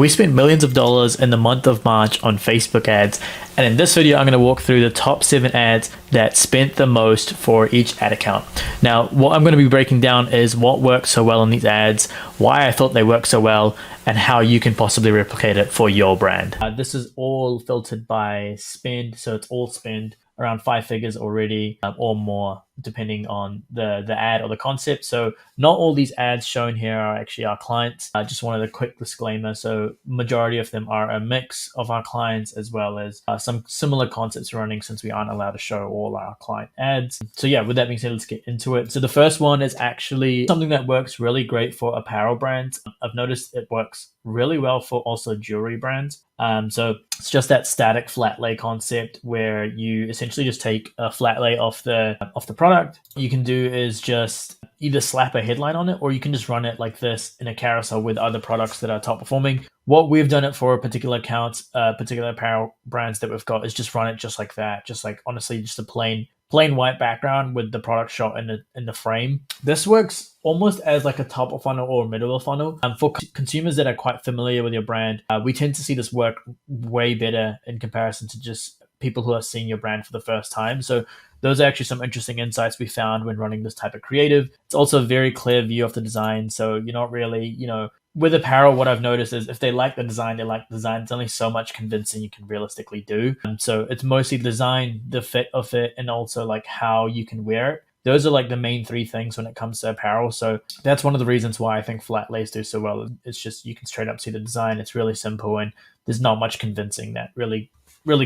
We spent millions of dollars in the month of March on Facebook ads, and in this video I'm going to walk through the top 7 ads that spent the most for each ad account. Now what I'm going to be breaking down is what worked so well in these ads, why I thought they worked so well, and how you can possibly replicate it for your brand. This is all filtered by spend, so it's all spend around 5 figures already or more, depending on the ad or the concept. So not all these ads shown here are actually our clients. I just wanted a quick disclaimer. So majority of them are a mix of our clients, as well as some similar concepts running, since we aren't allowed to show all our client ads. So yeah, with that being said, let's get into it. So the first one is actually something that works really great for apparel brands. I've noticed it works really well for also jewelry brands. So it's just that static flat lay concept where you essentially just take a flat lay off the product. You can do is just either slap a headline on it, or you can just run it like this in a carousel with other products that are top performing. What we've done it for particular accounts, particular apparel brands that we've got, is just run it just like that. Just like, honestly, just a plain white background with the product shot in the frame. This works almost as like a top of funnel or middle of funnel. For consumers that are quite familiar with your brand, we tend to see this work way better in comparison to just people who are seeing your brand for the first time. So those are actually some interesting insights we found when running this type of creative. It's also a very clear view of the design. So you're not really, with apparel, what I've noticed is if they like the design, they like the design. There's only so much convincing you can realistically do. So it's mostly the design, the fit of it, and also like how you can wear it. Those are like the main 3 things when it comes to apparel. So that's one of the reasons why I think flat lays do so well. It's just, you can straight up see the design. It's really simple, and there's not much convincing that really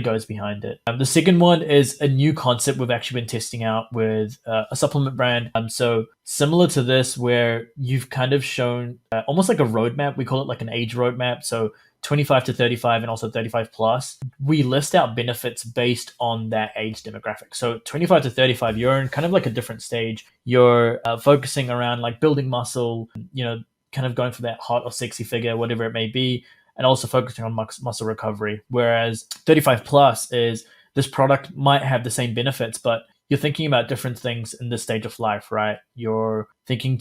goes behind it. The second one is a new concept we've actually been testing out with a supplement brand. So similar to this, where you've kind of shown almost like a roadmap. We call it like an age roadmap. So 25 to 35 and also 35 plus. We list out benefits based on that age demographic. So 25 to 35, you're in kind of like a different stage. You're focusing around like building muscle, kind of going for that hot or sexy figure, whatever it may be, and also focusing on muscle recovery. Whereas 35 plus is, this product might have the same benefits, but you're thinking about different things in this stage of life, right? You're thinking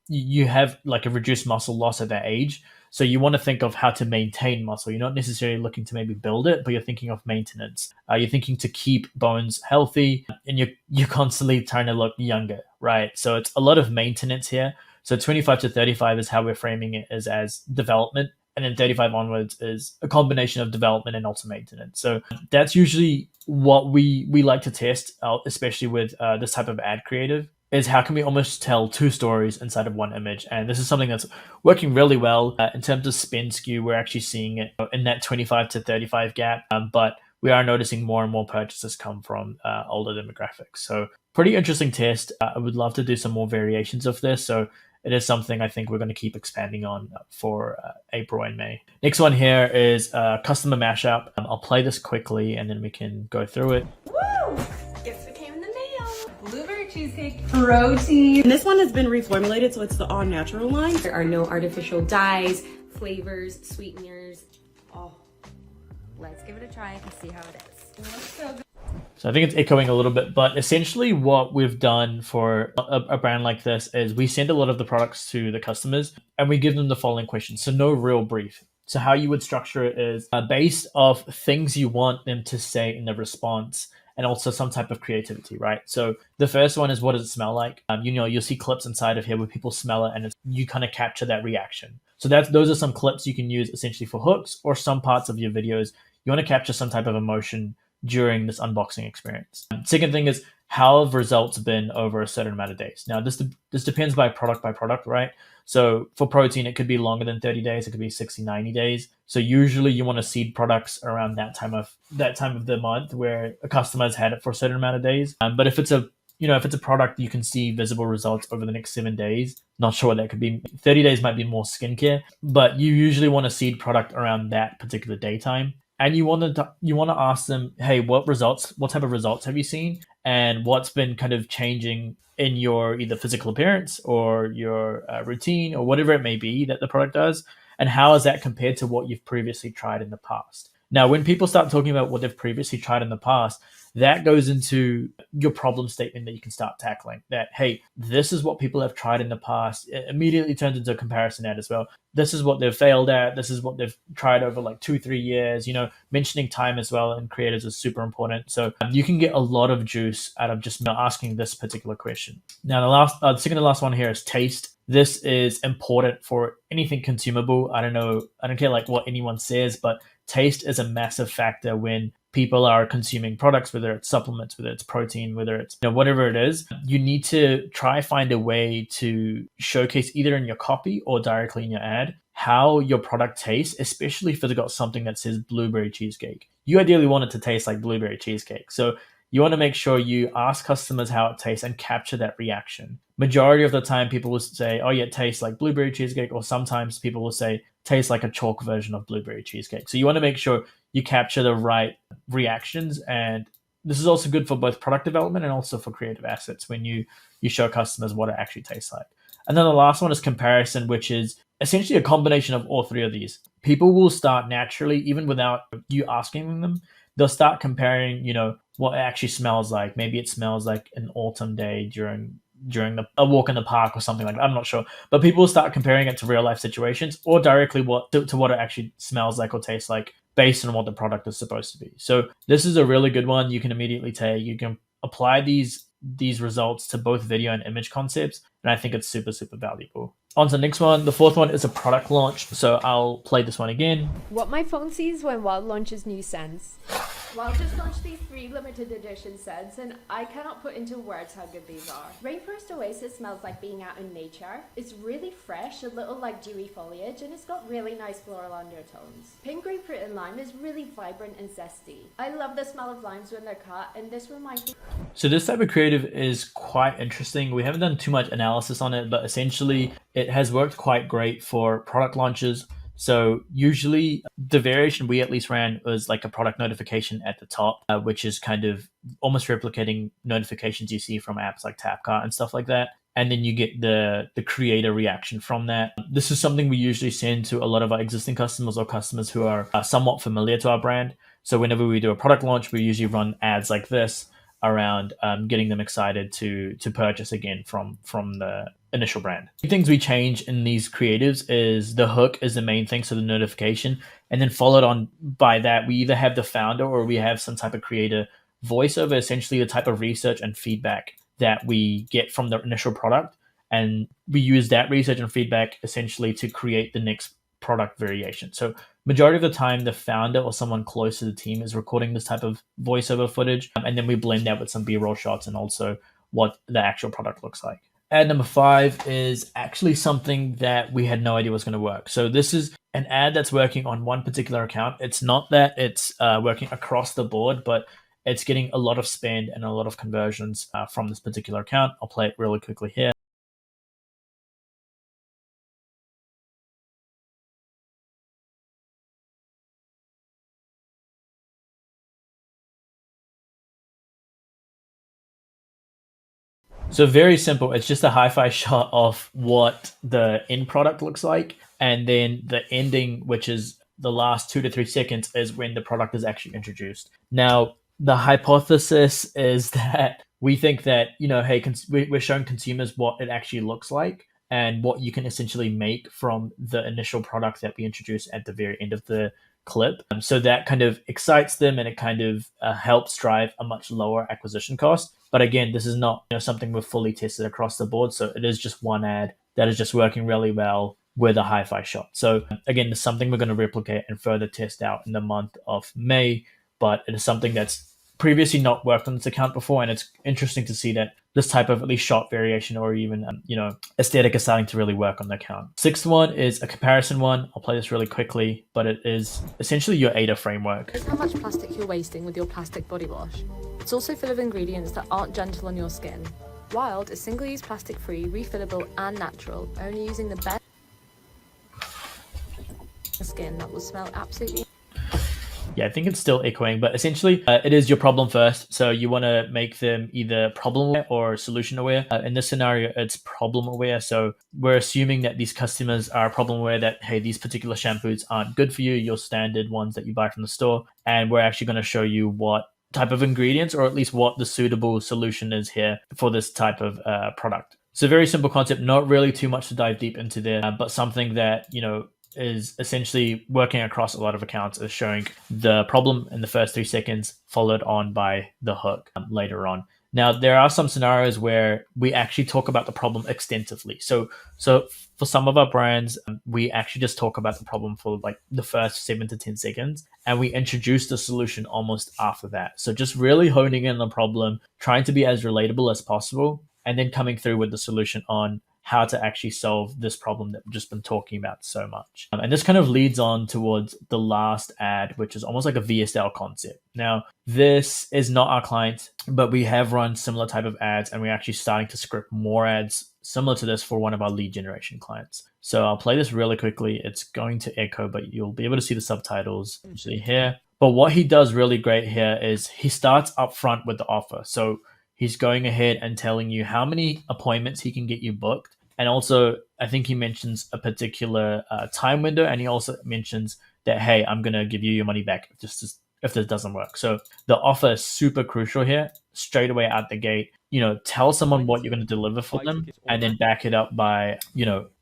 you have like a reduced muscle loss at that age. So you want to think of how to maintain muscle. You're not necessarily looking to maybe build it, but you're thinking of maintenance. You're thinking to keep bones healthy, and you're constantly trying to look younger, right? So it's a lot of maintenance here. So 25 to 35 is how we're framing it, as development. And then 35 onwards is a combination of development and also maintenance. So that's usually what we like to test out, especially with this type of ad creative, is how can we almost tell 2 stories inside of one image. And this is something that's working really well. In terms of spend skew, we're actually seeing it in that 25 to 35 gap, but we are noticing more and more purchases come from older demographics. So pretty interesting test. I would love to do some more variations of this. So it is something I think we're going to keep expanding on for April and May. Next one here is customer mashup. I'll play this quickly and then we can go through it. Woo! Gifts that came in the mail. Blueberry cheesecake, protein. And this one has been reformulated, so it's the all natural line. There are no artificial dyes, flavors, sweeteners. Oh, let's give it a try and see how it is. It looks so good. So I think it's echoing a little bit, but essentially what we've done for a brand like this is we send a lot of the products to the customers and we give them the following questions. So no real brief. So how you would structure it is based off things you want them to say in the response, and also some type of creativity, right? So the first one is, what does it smell like? You'll see clips inside of here where people smell it, and you kind of capture that reaction. So those are some clips you can use essentially for hooks, or some parts of your videos. You want to capture some type of emotion during this unboxing experience. Second thing is, how have results been over a certain amount of days? Now, this depends by product, right? So for protein, it could be longer than 30 days. It could be 60, 90 days. So usually you want to seed products around that time of the month where a customer has had it for a certain amount of days. But if it's a product you can see visible results over the next 7 days, not sure what that could be. 30 days might be more skincare, but you usually want to seed product around that particular daytime. And you want to ask them, hey, what type of results have you seen? And what's been kind of changing in your either physical appearance or your routine or whatever it may be that the product does? And how is that compared to what you've previously tried in the past? Now, when people start talking about what they've previously tried in the past, that goes into your problem statement that you can start tackling. That, hey, this is what people have tried in the past. It immediately turns into a comparison ad as well. This is what they've failed at. This is what they've tried over like 2-3 years. Mentioning time as well in creators is super important. So you can get a lot of juice out of just asking this particular question. Now, the second to last one here is taste. This is important for anything consumable. I don't care like what anyone says, but taste is a massive factor when people are consuming products, whether it's supplements, whether it's protein, whether it's whatever it is. You need to try find a way to showcase either in your copy or directly in your ad how your product tastes, especially if it's got something that says blueberry cheesecake. You ideally want it to taste like blueberry cheesecake. So you want to make sure you ask customers how it tastes and capture that reaction. Majority of the time, people will say, oh yeah, it tastes like blueberry cheesecake, or sometimes people will say, tastes like a chalk version of blueberry cheesecake. So you want to make sure you capture the right reactions. And this is also good for both product development and also for creative assets when you show customers what it actually tastes like. And then the last one is comparison, which is essentially a combination of all three of these. People will start naturally, even without you asking them, they'll start comparing, what it actually smells like. Maybe it smells like an autumn day during a walk in the park or something like that. I'm not sure. But people will start comparing it to real life situations or directly to what it actually smells like or tastes like based on what the product is supposed to be. So this is a really good one. You can immediately take, you can apply these results to both video and image concepts. And I think it's super, super valuable. On to the next one. The fourth one is a product launch. So I'll play this one again. What my phone sees when Wild launches new scents. Wild just launched these 3 limited edition scents, and I cannot put into words how good these are. Rainforest Oasis smells like being out in nature. It's really fresh, a little like dewy foliage, and it's got really nice floral undertones. Pink grapefruit and lime is really vibrant and zesty. I love the smell of limes when they're cut, and this reminds me. So this type of creative is quite interesting. We haven't done too much analysis on it, but essentially it has worked quite great for product launches. So usually the variation we at least ran was like a product notification at the top, which is kind of almost replicating notifications you see from apps like Tapcart and stuff like that. And then you get the creator reaction from that. This is something we usually send to a lot of our existing customers or customers who are somewhat familiar to our brand. So whenever we do a product launch, we usually run ads like this around getting them excited to purchase again from the initial brand. The things we change in these creatives is the hook is the main thing, so the notification, and then followed on by that, we either have the founder or we have some type of creator voiceover, essentially the type of research and feedback that we get from the initial product. And we use that research and feedback essentially to create the next product variation. So majority of the time, the founder or someone close to the team is recording this type of voiceover footage, and then we blend that with some B-roll shots and also what the actual product looks like. Ad number 5 is actually something that we had no idea was going to work. So this is an ad that's working on one particular account. It's not that it's working across the board, but it's getting a lot of spend and a lot of conversions from this particular account. I'll play it really quickly here. So very simple. It's just a hi-fi shot of what the end product looks like. And then the ending, which is the last 2 to 3 seconds, is when the product is actually introduced. Now, the hypothesis is that we think that, hey, we're showing consumers what it actually looks like and what you can essentially make from the initial product that we introduce at the very end of the clip. So that kind of excites them and it kind of helps drive a much lower acquisition cost. But again, this is not something we've fully tested across the board. So it is just one ad that is just working really well with a hi-fi shot. So again, it's something we're going to replicate and further test out in the month of May. But it is something that's previously not worked on this account before. And it's interesting to see that this type of at least shot variation or even, aesthetic is starting to really work on the account. Sixth one is a comparison one. I'll play this really quickly, but it is essentially your ADA framework. Here's how much plastic you're wasting with your plastic body wash. It's also full of ingredients that aren't gentle on your skin. Wild is single-use plastic-free, refillable and natural, only using the best skin that will smell absolutely. Yeah, I think it's still echoing, but essentially it is your problem first. So you want to make them either problem aware or solution aware. In this scenario, it's problem aware. So we're assuming that these customers are problem aware that, hey, these particular shampoos aren't good for you, your standard ones that you buy from the store. And we're actually going to show you what type of ingredients, or at least what the suitable solution is here for this type of product. So very simple concept, not really too much to dive deep into there, but something that, is essentially working across a lot of accounts, is showing the problem in the first 3 seconds, followed on by the hook later on. Now, there are some scenarios where we actually talk about the problem extensively. So for some of our brands, we actually just talk about the problem for like the first 7 to 10 seconds, and we introduce the solution almost after that. So just really honing in on the problem, trying to be as relatable as possible, and then coming through with the solution on how to actually solve this problem that we've just been talking about so much. And this kind of leads on towards the last ad, which is almost like a VSL concept. Now, this is not our client, but we have run similar type of ads, and we're actually starting to script more ads similar to this for one of our lead generation clients. So I'll play this really quickly. It's going to echo, but you'll be able to see the subtitles usually here. But what he does really great here is he starts up front with the offer. So he's going ahead and telling you how many appointments he can get you booked. And also, I think he mentions a particular time window. And he also mentions that, hey, I'm going to give you your money back if this doesn't work. So the offer is super crucial here. Straight away out the gate, tell someone what you're going to deliver for them, and then back it up by,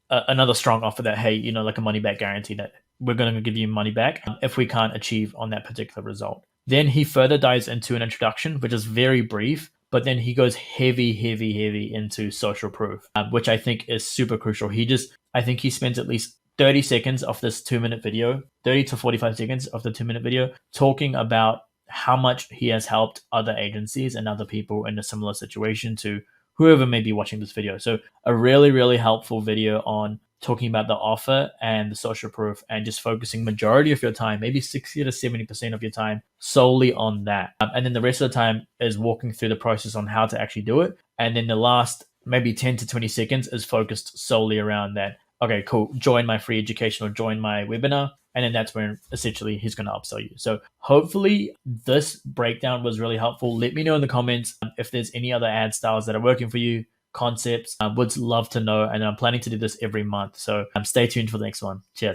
another strong offer that, hey, like a money back guarantee, that we're going to give you money back if we can't achieve on that particular result. Then he further dives into an introduction, which is very brief, but then he goes heavy into social proof, which I think is super crucial. I think he spends at least 30 seconds of this 2-minute video, 30 to 45 seconds of the 2-minute video, talking about how much he has helped other agencies and other people in a similar situation to whoever may be watching this video. So a really, really helpful video on talking about the offer and the social proof, and just focusing majority of your time, maybe 60 to 70% of your time, solely on that. And then the rest of the time is walking through the process on how to actually do it. And then the last maybe 10 to 20 seconds is focused solely around that. Okay, cool. Join my free education or join my webinar. And then that's when essentially he's going to upsell you. So hopefully this breakdown was really helpful. Let me know in the comments if there's any other ad styles that are working for you, concepts. Would love to know. And I'm planning to do this every month. So stay tuned for the next one. Cheers.